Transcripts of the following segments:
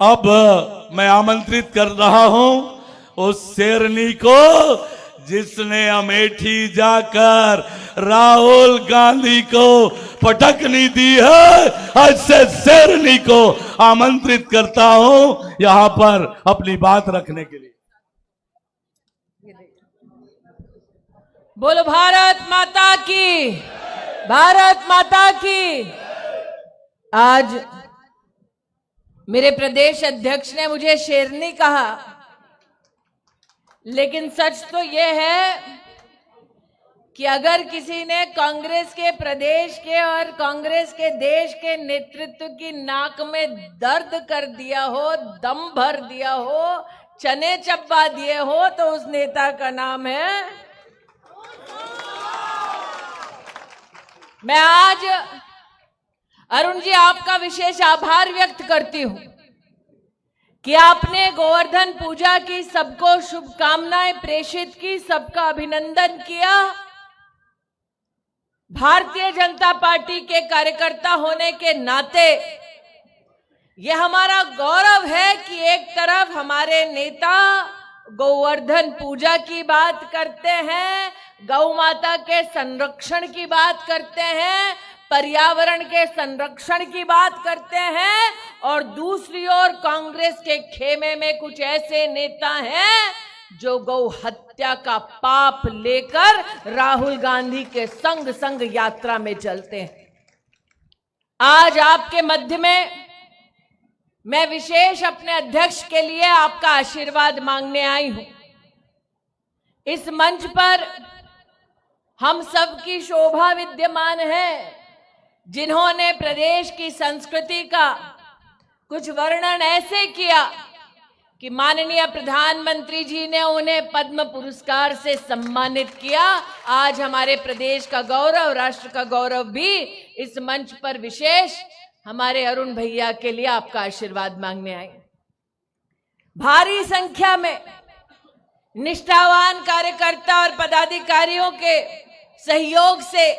अब मैं आमंत्रित कर रहा हूं उस शेरनी को जिसने अमेठी जाकर राहुल गांधी को पटकनी दी है। ऐसे शेरनी को आमंत्रित करता हूं यहां पर अपनी बात रखने के लिए। बोलो भारत माता की, भारत माता की। आज मेरे प्रदेश अध्यक्ष ने मुझे शेरनी कहा, लेकिन सच तो यह है कि अगर किसी ने कांग्रेस के प्रदेश के और कांग्रेस के देश के नेतृत्व की नाक में दर्द कर दिया हो, दम भर दिया हो, चने चब्बा दिए हो, तो उस नेता का नाम है। मैं आज अरुण जी आपका विशेष आभार व्यक्त करती हूं कि आपने गोवर्धन पूजा की, सबको शुभकामनाएं प्रेषित की, सबका अभिनंदन किया। भारतीय जनता पार्टी के कार्यकर्ता होने के नाते यह हमारा गौरव है कि एक तरफ हमारे नेता गोवर्धन पूजा की बात करते हैं, गौ माता के संरक्षण की बात करते हैं, पर्यावरण के संरक्षण की बात करते हैं, और दूसरी ओर कांग्रेस के खेमे में कुछ ऐसे नेता हैं जो गौ हत्या का पाप लेकर राहुल गांधी के संग संग यात्रा में चलते हैं। आज आपके मध्य में मैं विशेष अपने अध्यक्ष के लिए आपका आशीर्वाद मांगने आई हूं। इस मंच पर हम सबकी शोभा विद्यमान है, जिन्होंने प्रदेश की संस्कृति का कुछ वर्णन ऐसे किया कि माननीय प्रधानमंत्री जी ने उन्हें पद्म पुरस्कार से सम्मानित किया। आज हमारे प्रदेश का गौरव, राष्ट्र का गौरव भी इस मंच पर विशेष हमारे अरुण भैया के लिए आपका आशीर्वाद मांगने आए। भारी संख्या में निष्ठावान कार्यकर्ता और पदाधिकारियों के सहयोग से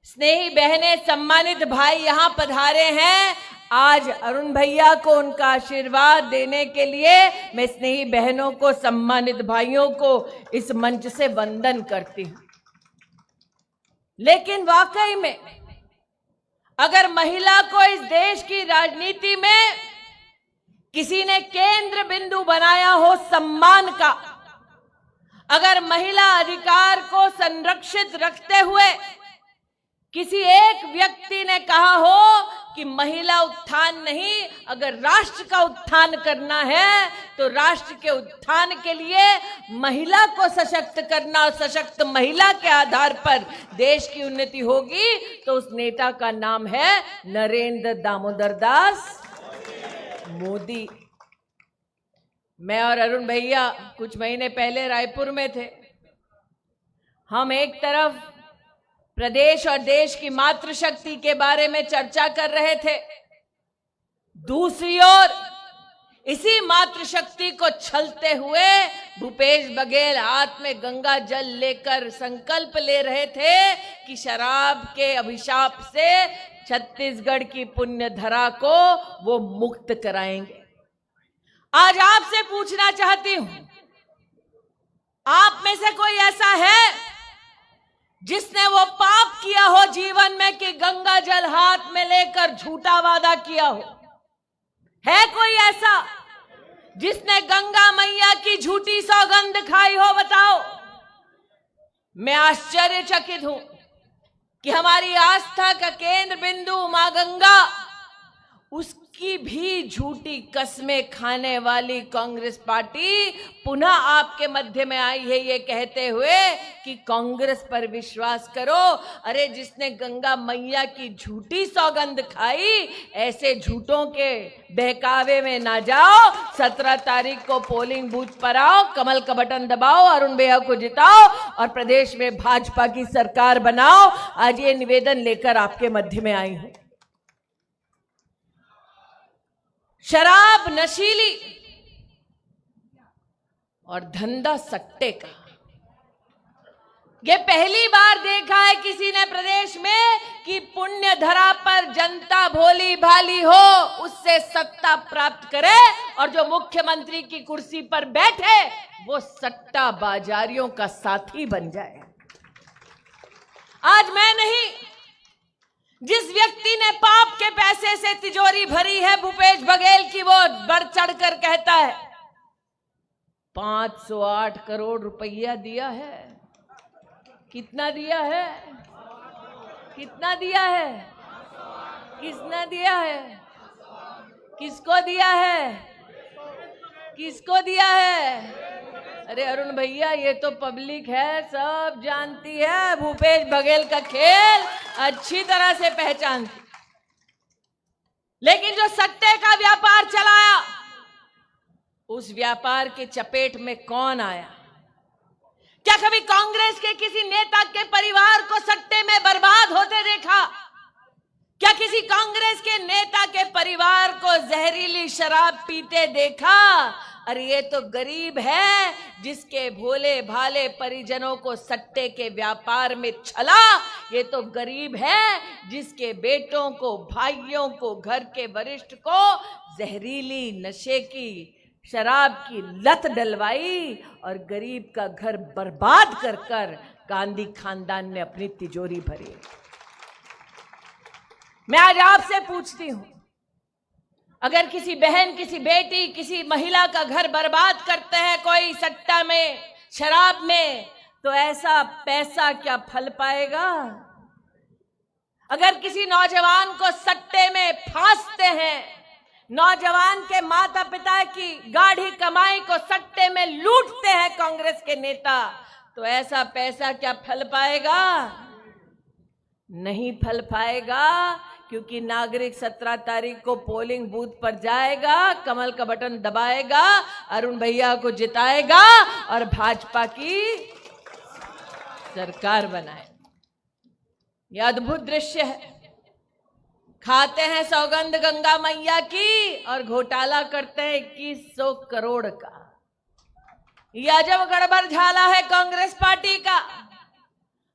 स्नेही बहनें, सम्मानित भाई यहां पधारे हैं। आज अरुण भैया को उनका आशीर्वाद देने के लिए मैं स्नेही बहनों को, सम्मानित भाइयों को इस मंच से वंदन करती हूं। लेकिन वाकई में अगर महिला को इस देश की राजनीति में किसी ने केंद्र बिंदु बनाया हो सम्मान का, अगर महिला अधिकार को संरक्षित रखते हुए किसी एक व्यक्ति ने कहा हो कि महिला उत्थान नहीं, अगर राष्ट्र का उत्थान करना है तो राष्ट्र के उत्थान के लिए महिला को सशक्त करना, और सशक्त महिला के आधार पर देश की उन्नति होगी, तो उस नेता का नाम है नरेंद्र दामोदर दास मोदी। मैं और अरुण भैया कुछ महीने पहले रायपुर में थे। हम एक तरफ प्रदेश और देश की मातृशक्ति के बारे में चर्चा कर रहे थे, दूसरी ओर इसी मातृशक्ति को छलते हुए भूपेश बघेल हाथ में गंगा जल लेकर संकल्प ले रहे थे कि शराब के अभिशाप से छत्तीसगढ़ की पुण्य धरा को वो मुक्त कराएंगे। आज आपसे पूछना चाहती हूं, आप में से कोई ऐसा है जिसने वो पाप किया हो जीवन में कि गंगा जल हाथ में लेकर झूठा वादा किया हो? है कोई ऐसा जिसने गंगा मैया की झूठी सौगंध खाई हो? बताओ। मैं आश्चर्यचकित हूं कि हमारी आस्था का केंद्र बिंदु मां गंगा, उसकी भी झूठी कस्में खाने वाली कांग्रेस पार्टी पुनः आपके मध्य में आई है ये कहते हुए कि कांग्रेस पर विश्वास करो। अरे जिसने गंगा मैया की झूठी सौगंध खाई, ऐसे झूठों के बहकावे में ना जाओ। 17 तारीख को पोलिंग बूथ पर आओ, कमल का बटन दबाओ, अरुण भैया को जिताओ और प्रदेश में भाजपा की सरकार बनाओ। आज ये निवेदन लेकर आपके मध्य में आई हूं। शराब नशीली और धंधा सट्टे का, ये पहली बार देखा है किसी ने प्रदेश में कि पुण्य धरा पर जनता भोली भाली हो, उससे सत्ता प्राप्त करे, और जो मुख्यमंत्री की कुर्सी पर बैठे वो सट्टा बाजारियों का साथी बन जाए। आज मैं नहीं, जिस व्यक्ति ने पाप के पैसे से तिजोरी भरी है भूपेश बघेल की, वो बढ़ चढ़कर कहता है 508 करोड़ रुपया दिया है। कितना दिया है? कितना दिया है? किसने दिया है? किसको दिया है? किसको दिया है? अरे अरुण भैया, ये तो पब्लिक है, सब जानती है, भूपेश बघेल का खेल अच्छी तरह से पहचानती। लेकिन जो सट्टे का व्यापार चलाया, उस व्यापार के चपेट में कौन आया? क्या कभी कांग्रेस के किसी नेता के परिवार को सट्टे में बर्बाद होते देखा? क्या किसी कांग्रेस के नेता के परिवार को जहरीली शराब पीते देखा? अरे ये तो गरीब है, जिसके भोले भाले परिजनों को सट्टे के व्यापार में छला। ये तो गरीब है, जिसके बेटों को, भाइयों को, घर के वरिष्ठ को जहरीली नशे की, शराब की लत डलवाई और गरीब का घर बर्बाद कर कर गांधी खानदान ने अपनी तिजोरी भरी। मैं आज आपसे पूछती हूं, अगर किसी बहन, किसी बेटी, किसी महिला का घर बर्बाद करते हैं कोई सट्टा में, शराब में, तो ऐसा पैसा क्या फल पाएगा? अगर किसी नौजवान को सट्टे में फांसते हैं, नौजवान के माता पिता की गाढ़ी कमाई को सट्टे में लूटते हैं कांग्रेस के नेता, तो ऐसा पैसा क्या फल पाएगा? नहीं फल पाएगा, क्योंकि नागरिक 17 तारीख को पोलिंग बूथ पर जाएगा, कमल का बटन दबाएगा, अरुण भैया को जिताएगा और भाजपा की सरकार बनाए। यह अद्भुत दृश्य है। खाते हैं सौगंध गंगा मैया की और घोटाला करते हैं 2100 करोड़ का। यह जब गड़बड़ झाला है कांग्रेस पार्टी का।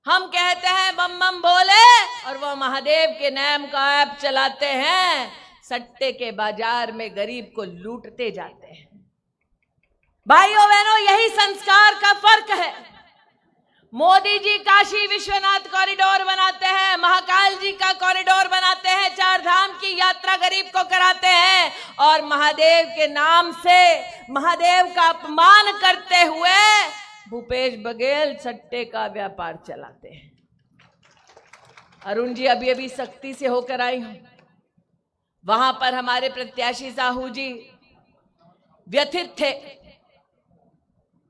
हम कहते हैं बम बम बोले और वो महादेव के नाम का ऐप चलाते हैं, सट्टे के बाजार में गरीब को लूटते जाते हैं। भाइयों बहनों, यही संस्कार का फर्क है। मोदी जी काशी विश्वनाथ कॉरिडोर बनाते हैं, महाकाल जी का कॉरिडोर बनाते हैं, 4 धाम की यात्रा गरीब को कराते हैं, और महादेव के नाम से महादेव का अपमान करते हुए भूपेश बघेल सट्टे का व्यापार चलाते हैं। अरुण जी अभी अभी सख्ती से होकर आई हूं, वहां पर हमारे प्रत्याशी साहू जी व्यथित थे।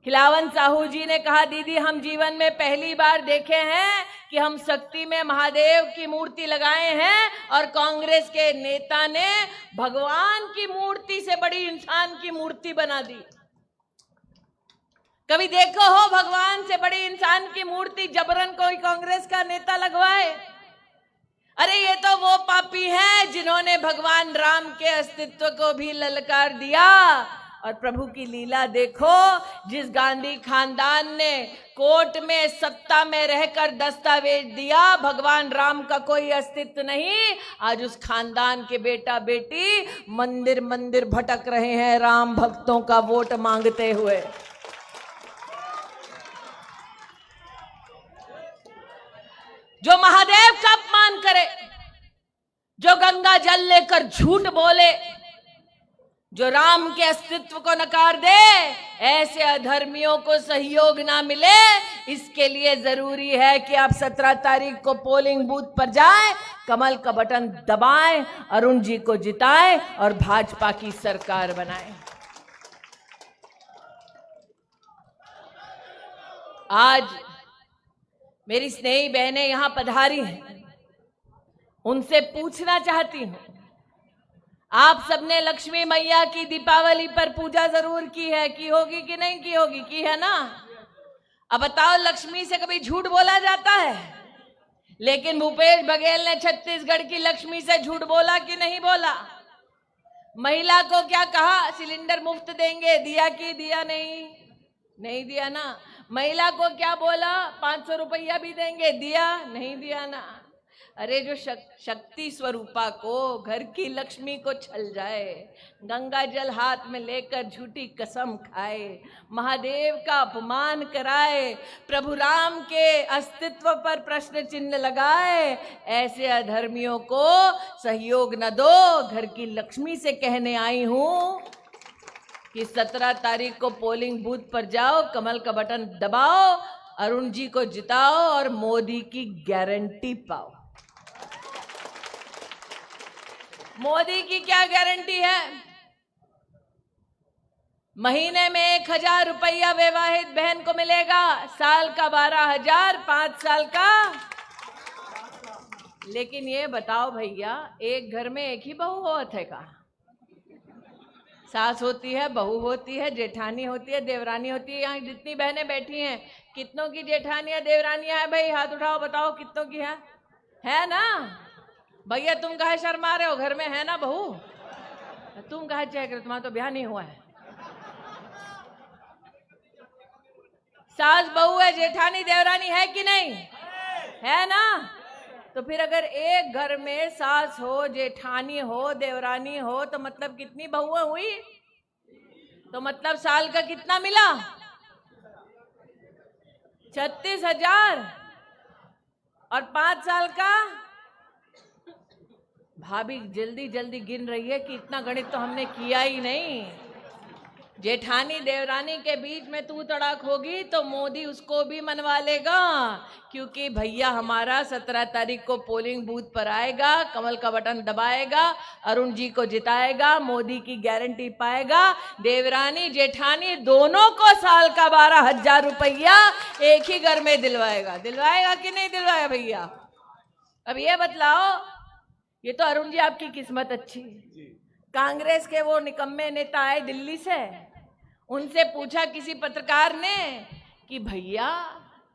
खिलावन साहू जी ने कहा, दीदी हम जीवन में पहली बार देखे हैं कि हम शक्ति में महादेव की मूर्ति लगाए हैं और कांग्रेस के नेता ने भगवान की मूर्ति से बड़ी इंसान की मूर्ति बना दी। कभी देखो हो भगवान से बड़ी इंसान की मूर्ति जबरन कोई कांग्रेस का नेता लगवाए? अरे ये तो वो पापी हैं जिन्होंने भगवान राम के अस्तित्व को भी ललकार दिया। और प्रभु की लीला देखो, जिस गांधी खानदान ने कोर्ट में सत्ता में रहकर दस्तावेज दिया भगवान राम का कोई अस्तित्व नहीं, आज उस खानदान के बेटा बेटी मंदिर मंदिर भटक रहे हैं राम भक्तों का वोट मांगते हुए। जो महादेव का अपमान करे, जो गंगा जल लेकर झूठ बोले, जो राम के अस्तित्व को नकार दे, ऐसे अधर्मियों को सहयोग ना मिले। इसके लिए जरूरी है कि आप 17 तारीख को पोलिंग बूथ पर जाएं, कमल का बटन दबाएं, अरुण जी को जिताएं और भाजपा की सरकार बनाएं। आज मेरी स्नेही बहनें यहां पधारी हैं, उनसे पूछना चाहती हूं, आप सबने लक्ष्मी मैया की दीपावली पर पूजा जरूर की है, की होगी कि नहीं की होगी? की है ना? अब बताओ, लक्ष्मी से कभी झूठ बोला जाता है? लेकिन भूपेश बघेल ने छत्तीसगढ़ की लक्ष्मी से झूठ बोला कि नहीं बोला? महिला को क्या कहा? सिलेंडर मुफ्त देंगे, दिया कि दिया नहीं? नहीं दिया ना। महिला को क्या बोला, 500 रुपया भी देंगे, दिया नहीं दिया ना। अरे जो शक्ति स्वरूपा को, घर की लक्ष्मी को छल जाए, गंगा जल हाथ में लेकर झूठी कसम खाए, महादेव का अपमान कराए, प्रभु राम के अस्तित्व पर प्रश्न चिन्ह लगाए, ऐसे अधर्मियों को सहयोग न दो। घर की लक्ष्मी से कहने आई हूं कि 17 तारीख को पोलिंग बूथ पर जाओ, कमल का बटन दबाओ, अरुण जी को जिताओ और मोदी की गारंटी पाओ। मोदी की क्या गारंटी है? महीने में 1,000 रुपया विवाहित बहन को मिलेगा, साल का 12,000, 5 साल का। लेकिन ये बताओ भैया, एक घर में एक ही बहू होत है का? सास होती है, बहू होती है, जेठानी होती है, देवरानी होती है। यहाँ जितनी बहनें बैठी हैं, कितनों की जेठानियां देवरानियां है भाई? हाथ उठाओ, बताओ कितनों की है ना? भैया तुम कहे शर्मा रहे हो, घर में है ना बहू? तुम कहे चेक रहे, तुम्हारा तो ब्याह नहीं हुआ है। सास बहू है, जेठानी देवरानी है कि नहीं? है ना? तो फिर अगर एक घर में सास हो, जेठानी हो, देवरानी हो, तो मतलब कितनी बहुएं हुई? तो मतलब साल का कितना मिला? 36,000। और 5 साल का? भाभी जल्दी जल्दी गिन रही है कि इतना गणित तो हमने किया ही नहीं। जेठानी देवरानी के बीच में तू तड़ाक होगी तो मोदी उसको भी मनवा लेगा, क्योंकि भैया हमारा 17 तारीख को पोलिंग बूथ पर आएगा, कमल का बटन दबाएगा, अरुण जी को जिताएगा, मोदी की गारंटी पाएगा, देवरानी जेठानी दोनों को साल का 12,000 रुपया एक ही घर में दिलवाएगा। दिलवाएगा कि नहीं दिलवाएगा भैया? अब ये बतलाओ, ये तो अरुण जी आपकी किस्मत अच्छी। कांग्रेस के वो निकम्मे नेता आए दिल्ली से, उनसे पूछा किसी पत्रकार ने कि भैया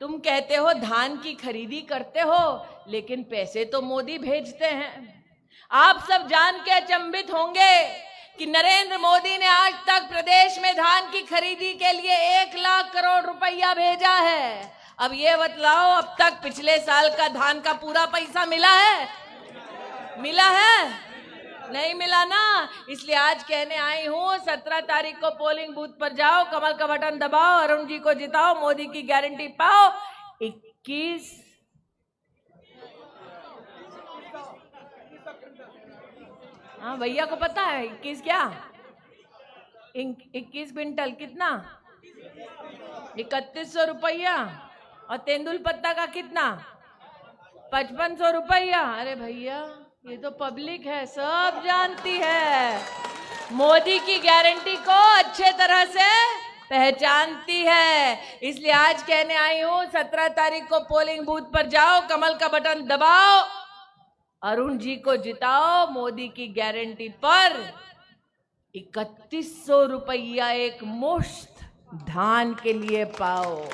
तुम कहते हो धान की खरीदी करते हो, लेकिन पैसे तो मोदी भेजते हैं। आप सब जान के अचंभित होंगे कि नरेंद्र मोदी ने आज तक प्रदेश में धान की खरीदी के लिए 1 लाख करोड़ रुपया भेजा है। अब ये बतलाओ, अब तक पिछले साल का धान का पूरा पैसा मिला है? मिला है? नहीं मिला ना। इसलिए आज कहने आई हूं, 17 तारीख को पोलिंग बूथ पर जाओ, कमल का बटन दबाओ, अरुण जी को जिताओ, मोदी की गारंटी पाओ। 21 हाँ भैया को पता है 21 क्या? 21 क्विंटल कितना? 3100 रुपया। और तेंदुल पत्ता का कितना? 5500 रुपया। अरे भैया ये तो पब्लिक है, सब जानती है, मोदी की गारंटी को अच्छे तरह से पहचानती है। इसलिए आज कहने आई हूं, 17 तारीख को पोलिंग बूथ पर जाओ, कमल का बटन दबाओ, अरुण जी को जिताओ, मोदी की गारंटी पर 3100 रुपया एक मुश्त धान के लिए पाओ।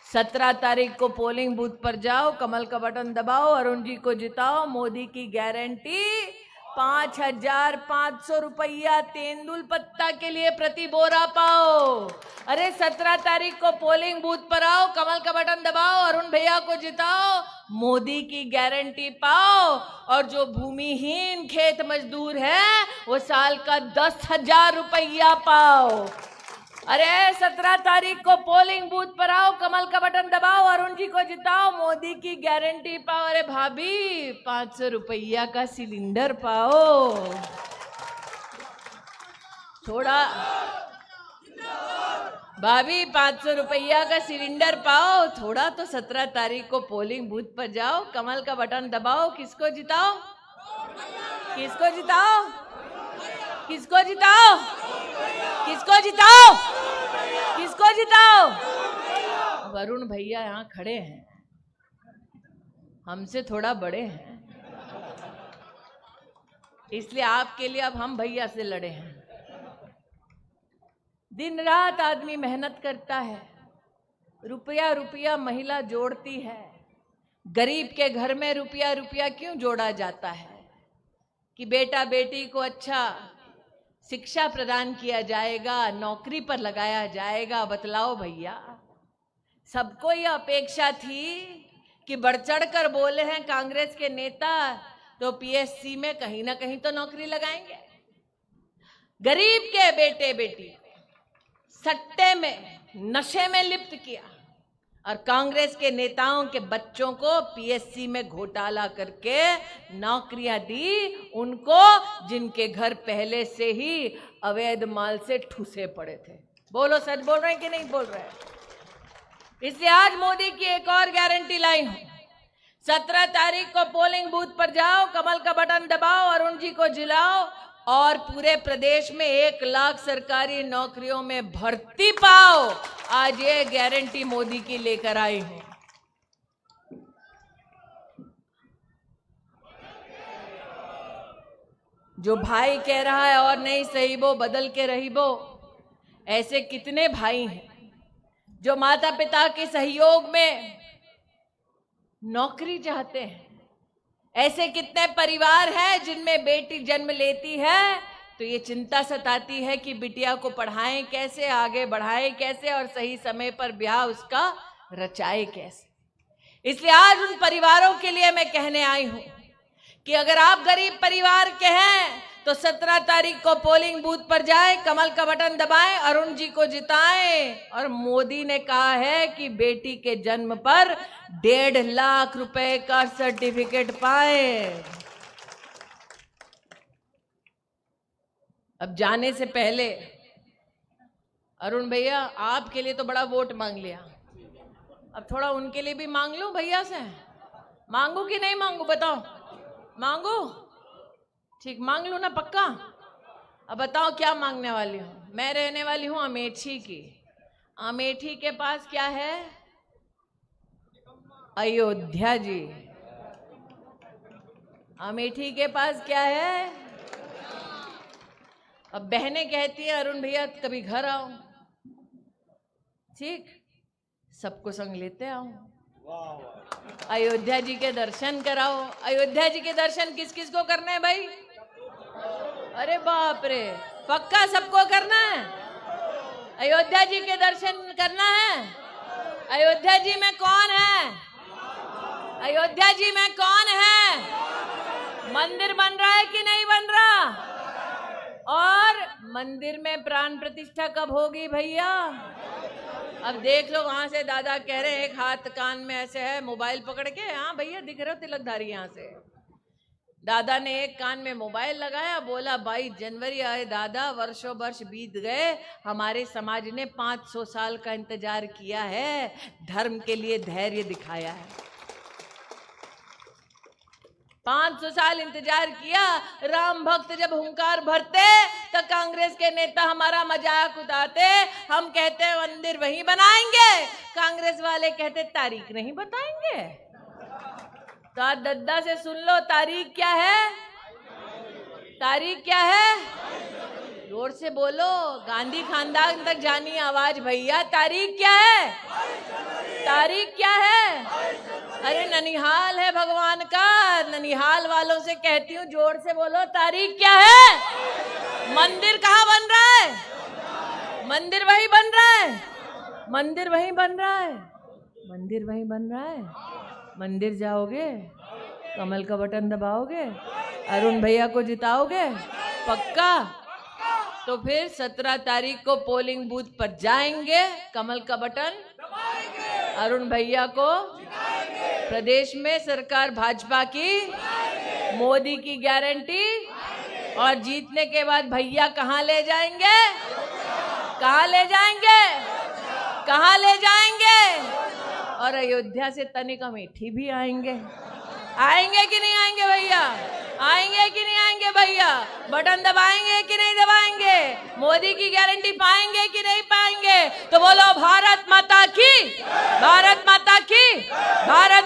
17 तारीख को पोलिंग बूथ पर जाओ, कमल का बटन दबाओ, अरुण जी को जिताओ, मोदी की गारंटी 5,500 रुपया तेंदुल पत्ता के लिए प्रति बोरा पाओ। अरे 17 तारीख को पोलिंग बूथ पर आओ, कमल का बटन दबाओ, अरुण भैया को जिताओ, मोदी की गारंटी पाओ। और जो भूमिहीन खेत मजदूर है वो साल का 10,000 रुपया पाओ। अरे 17 तारीख को पोलिंग बूथ पर आओ, कमल का बटन दबाओ, अरुण जी को जिताओ, मोदी की गारंटी पाओ। अरे भाभी 500 रुपया का सिलेंडर पाओ। थोड़ा भाभी 500 रुपया का सिलेंडर पाओ, थोड़ा तो 17 तारीख को पोलिंग बूथ पर जाओ, कमल का बटन दबाओ, किसको जिताओ? किसको जिताओ? किसको जिताओ? किसको जिताओ? किसको जिताओ? वरुण भैया यहाँ खड़े हैं, हमसे थोड़ा बड़े हैं, इसलिए आपके लिए अब हम भैया से लड़े हैं। दिन रात आदमी मेहनत करता है, रुपया रुपया महिला जोड़ती है। गरीब के घर में रुपया रुपया क्यों जोड़ा जाता है? कि बेटा बेटी को अच्छा शिक्षा प्रदान किया जाएगा, नौकरी पर लगाया जाएगा। बतलाओ भैया, सबको यह अपेक्षा थी कि बढ़ चढ़ कर बोले हैं कांग्रेस के नेता तो पीएससी में कहीं ना कहीं तो नौकरी लगाएंगे। गरीब के बेटे बेटी सट्टे में, नशे में लिप्त किया और कांग्रेस के नेताओं के बच्चों को पीएससी में घोटाला करके नौकरियां दी उनको, जिनके घर पहले से ही अवैध माल से ठूसे पड़े थे। बोलो, सच बोल रहे हैं कि नहीं बोल रहे हैं? इसलिए आज मोदी की एक और गारंटी लाई हूं। 17 तारीख को पोलिंग बूथ पर जाओ, कमल का बटन दबाओ, अरुण जी को जिलाओ और पूरे प्रदेश में 1 लाख सरकारी नौकरियों में भर्ती पाओ। आज ये गारंटी मोदी की लेकर आई हूं। जो भाई कह रहा है और नहीं सही वो बदल के रही वो, ऐसे कितने भाई हैं जो माता पिता के सहयोग में नौकरी चाहते हैं? ऐसे कितने परिवार हैं जिनमें बेटी जन्म लेती है तो ये चिंता सताती है कि बिटिया को पढ़ाएं कैसे, आगे बढ़ाएं कैसे और सही समय पर ब्याह उसका रचाए कैसे। इसलिए आज उन परिवारों के लिए मैं कहने आई हूं कि अगर आप गरीब परिवार के हैं तो 17 तारीख को पोलिंग बूथ पर जाएं, कमल का बटन दबाएं, अरुण जी को जिताएं। और मोदी ने कहा है कि बेटी के जन्म पर 1.5 लाख रुपए का सर्टिफिकेट पाए। अब जाने से पहले अरुण भैया आपके लिए तो बड़ा वोट मांग लिया, अब थोड़ा उनके लिए भी मांग लूं भैया से। मांगू कि नहीं मांगू बताओ? मांगू? ठीक, मांग लूं ना पक्का? अब बताओ क्या मांगने वाली हूं? मैं रहने वाली हूं अमेठी की। अमेठी के पास क्या है? अयोध्या जी। अमेठी के पास क्या है? अब बहनें कहती हैं अरुण भैया कभी घर आओ। ठीक, सबको संग लेते आओ, अयोध्या जी के दर्शन कराओ। अयोध्या जी के दर्शन किस किस को करने हैं भाई? अरे बाप रे, पक्का सबको करना है? अयोध्या जी के दर्शन करना है? अयोध्या जी में कौन है? अयोध्या जी में कौन है? मंदिर बन रहा है कि नहीं बन रहा? और मंदिर में प्राण प्रतिष्ठा कब होगी भैया? अब देख लो, वहां से दादा कह रहे हैं, एक हाथ कान में ऐसे है मोबाइल पकड़ के। हाँ भैया दिख रहे हो तिलकधारी। यहाँ से दादा ने एक कान में मोबाइल लगाया, बोला 22 जनवरी आए दादा, वर्षों वर्ष बीत गए, हमारे समाज ने 500 साल का इंतजार किया है, धर्म के लिए धैर्य दिखाया है। 500 साल इंतजार किया। राम भक्त जब हुंकार भरते तो कांग्रेस के नेता हमारा मजाक उड़ाते। हम कहते मंदिर वहीं बनाएंगे, कांग्रेस वाले कहते तारीख नहीं बताएंगे। तो आज दद्दा से सुन लो, तारीख क्या है? तारीख क्या है? जोर से बोलो, गांधी खानदान तक जानी आवाज भैया। तारीख क्या है? तारीख क्या है? अरे ननिहाल है भगवान का, ननिहाल वालों से कहती हूँ जोर से बोलो, तारीख क्या है? मंदिर कहाँ बन रहा है? मंदिर वही बन रहा है, मंदिर वही बन रहा है, मंदिर वही बन रहा है। मंदिर जाओगे, कमल का बटन दबाओगे, अरुण भैया को जिताओगे पक्का? तो फिर 17 तारीख को पोलिंग बूथ पर जाएंगे, कमल का बटन, अरुण भैया को, प्रदेश में सरकार भाजपा की, मोदी की गारंटी। और जीतने के बाद भैया कहाँ ले जाएंगे? कहाँ ले जाएंगे? कहाँ ले जाएंगे? और अयोध्या से तनिक अमेठी भी आएंगे। आएंगे कि नहीं आएंगे भैया? आएंगे कि नहीं आएंगे भैया? बटन दबाएंगे कि नहीं दबाएंगे? मोदी की गारंटी पाएंगे कि नहीं पाएंगे? तो बोलो भारत माता की, भारत माता की, भारत